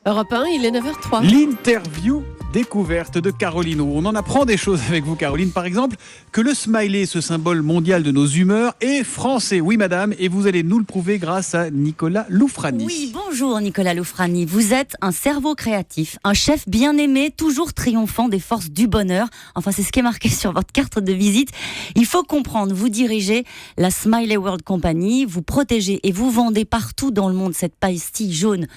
Europe 1, il est 9h03. L'interview découverte de Caroline. On en apprend des choses avec vous, Caroline. Par exemple, que le smiley, ce symbole mondial de nos humeurs, est français. Oui, madame. Et vous allez nous le prouver grâce à Nicolas Loufrani. Oui, bonjour Nicolas Loufrani. Vous êtes un cerveau créatif, un chef bien aimé, toujours triomphant des forces du bonheur. Enfin, c'est ce qui est marqué sur votre carte de visite. Il faut comprendre, vous dirigez la Smiley World Company, vous protégez et vous vendez partout dans le monde cette pastille jaune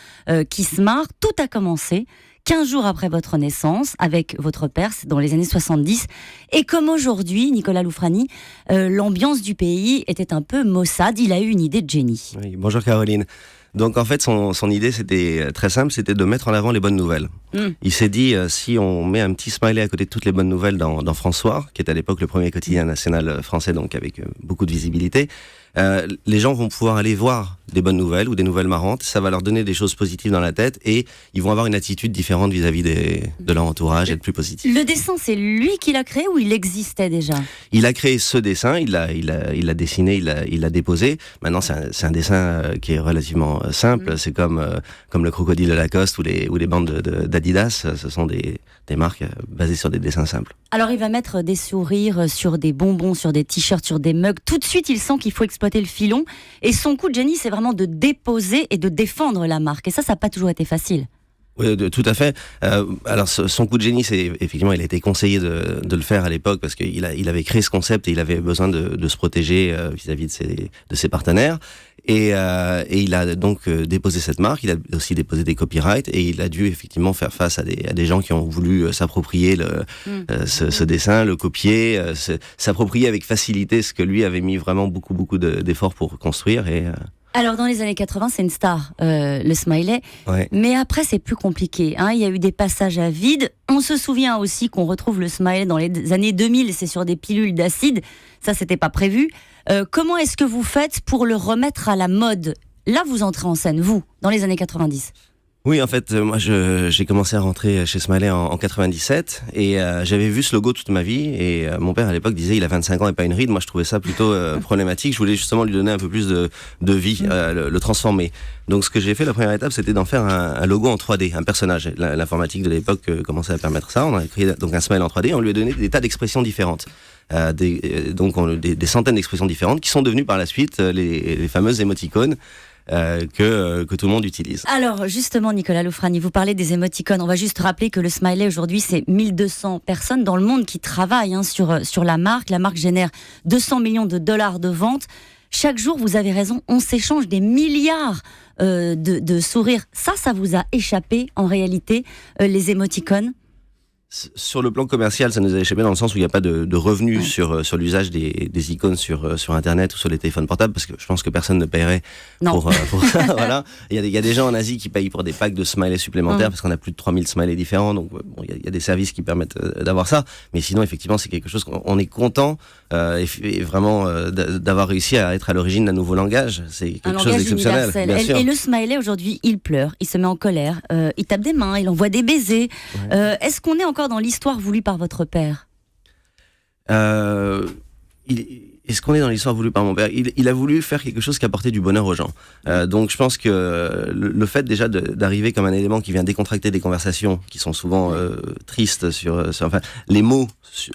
qui se marre. Tout a commencé 15 jours après votre naissance, avec votre père, c'est dans les années 70. Et comme aujourd'hui, Nicolas Loufrani, l'ambiance du pays était un peu maussade. Il a eu une idée de génie. Oui, bonjour Caroline. Donc en fait, son idée, c'était très simple, c'était de mettre en avant les bonnes nouvelles. Il s'est dit, si on met un petit smiley à côté de toutes les bonnes nouvelles dans François, qui est à l'époque le premier quotidien national français, donc avec beaucoup de visibilité, les gens vont pouvoir aller voir des bonnes nouvelles ou des nouvelles marrantes, ça va leur donner des choses positives dans la tête et ils vont avoir une attitude différente vis-à-vis de leur entourage et être plus positif. Le dessin, c'est lui qui l'a créé ou il existait déjà ? Il a créé ce dessin, il l'a dessiné, il l'a déposé. Maintenant, c'est un dessin qui est relativement simple. C'est comme le crocodile de Lacoste ou les bandes d'Adidas. Ce sont des marques basées sur des dessins simples. Alors, il va mettre des sourires sur des bonbons, sur des t-shirts, sur des mugs. Tout de suite, il sent qu'il faut exploiter le filon. Et son coup de génie, c'est vraiment de déposer et de défendre la marque. Et ça n'a pas toujours été facile. Oui, tout à fait. Alors, son coup de génie, c'est effectivement, il a été conseillé de le faire à l'époque parce qu'il avait créé ce concept et il avait besoin de se protéger vis-à-vis de ses partenaires. Et il a donc déposé cette marque. Il a aussi déposé des copyrights et il a dû effectivement faire face à des gens qui ont voulu s'approprier ce dessin, le copier, s'approprier avec facilité ce que lui avait mis vraiment beaucoup d'efforts pour construire. Alors, dans les années 80, c'est une star, le smiley. Ouais. Mais après, c'est plus compliqué. Il y a eu des passages à vide. On se souvient aussi qu'on retrouve le smiley dans les années 2000. C'est sur des pilules d'acide. Ça, c'était pas prévu. Comment est-ce que vous faites pour le remettre à la mode ? Là, vous entrez en scène, vous, dans les années 90. Oui, en fait, moi, j'ai commencé à rentrer chez Smiley en 97 et j'avais vu ce logo toute ma vie et mon père à l'époque disait il a 25 ans et pas une ride. Moi, je trouvais ça plutôt problématique. Je voulais justement lui donner un peu plus de vie, le transformer. Donc, ce que j'ai fait, la première étape, c'était d'en faire un logo en 3D, un personnage. L'informatique de l'époque commençait à permettre ça. On a créé donc un smile en 3D. On lui a donné des tas d'expressions différentes. Des centaines d'expressions différentes qui sont devenues par la suite les fameuses émoticônes. Que tout le monde utilise. Alors justement Nicolas Loufrani, vous parlez des émoticônes. On va juste rappeler que le smiley aujourd'hui c'est 1200 personnes dans le monde qui travaillent sur la marque. La marque génère 200 millions de dollars de ventes. Chaque jour, vous avez raison, on s'échange des milliards de sourires. Ça vous a échappé en réalité, les émoticônes ? Sur le plan commercial, ça nous a échappé dans le sens où il n'y a pas de revenus sur l'usage des icônes sur Internet ou sur les téléphones portables, parce que je pense que personne ne paierait pour ça. Voilà. Il y a des gens en Asie qui payent pour des packs de smileys supplémentaires, parce qu'on a plus de 3000 smileys différents, donc bon, il y a des services qui permettent d'avoir ça. Mais sinon, effectivement, c'est quelque chose qu'on est content et vraiment d'avoir réussi à être à l'origine d'un nouveau langage. C'est quelque chose d'exceptionnel. Bien sûr. Et le smiley, aujourd'hui, il pleure, il se met en colère, il tape des mains, il envoie des baisers. Ouais. Est-ce qu'on est encore dans l'histoire voulue par votre père ? Est-ce qu'on est dans l'histoire voulue par mon père ? Il a voulu faire quelque chose qui apportait du bonheur aux gens. Donc je pense que le fait déjà d'arriver comme un élément qui vient décontracter des conversations qui sont souvent tristes enfin, les mots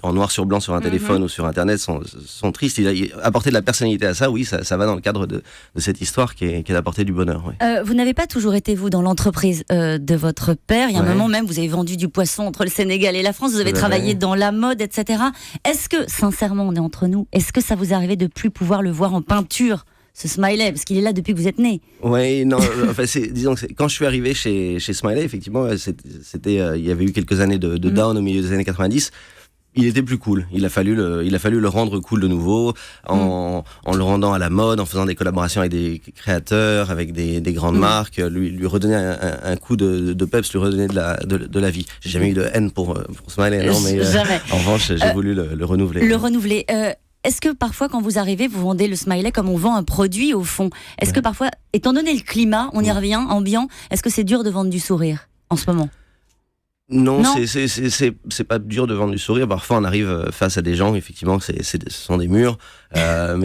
en noir sur blanc sur un téléphone ou sur Internet sont tristes. Il a apporté de la personnalité à ça, oui, ça va dans le cadre de cette histoire qui est d'apporter du bonheur. Oui. Vous n'avez pas toujours été, vous, dans l'entreprise de votre père. Il y a un moment même, vous avez vendu du poisson entre le Sénégal et la France, vous avez travaillé dans la mode, etc. Est-ce que, sincèrement, on est entre nous, est-ce que ça vous est arrivé de plus pouvoir le voir en peinture, ce smiley, parce qu'il est là depuis que vous êtes né? Oui, non, enfin, disons que quand je suis arrivé chez Smiley, effectivement, il y avait eu quelques années de down au milieu des années 90. Il était plus cool. Il a fallu le rendre cool de nouveau en le rendant à la mode, en faisant des collaborations avec des créateurs, avec des grandes marques, lui redonner un coup de peps, lui redonner de la vie. J'ai jamais eu de haine pour Smiley, non, mais en revanche, j'ai voulu le renouveler. Le renouveler. Est-ce que parfois, quand vous arrivez, vous vendez le smiley comme on vend un produit au fond ? Est-ce que parfois, étant donné le climat, on y revient, ambiant, est-ce que c'est dur de vendre du sourire en ce moment ? Non, Non. c'est pas dur de vendre du sourire. Parfois, on arrive face à des gens, effectivement, ce sont des murs, dans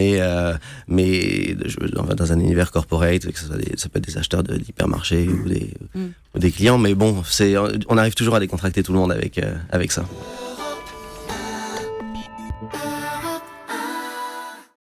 un univers corporate, que ça peut être des acheteurs d'hypermarchés ou des clients, mais bon, on arrive toujours à décontracter tout le monde avec ça.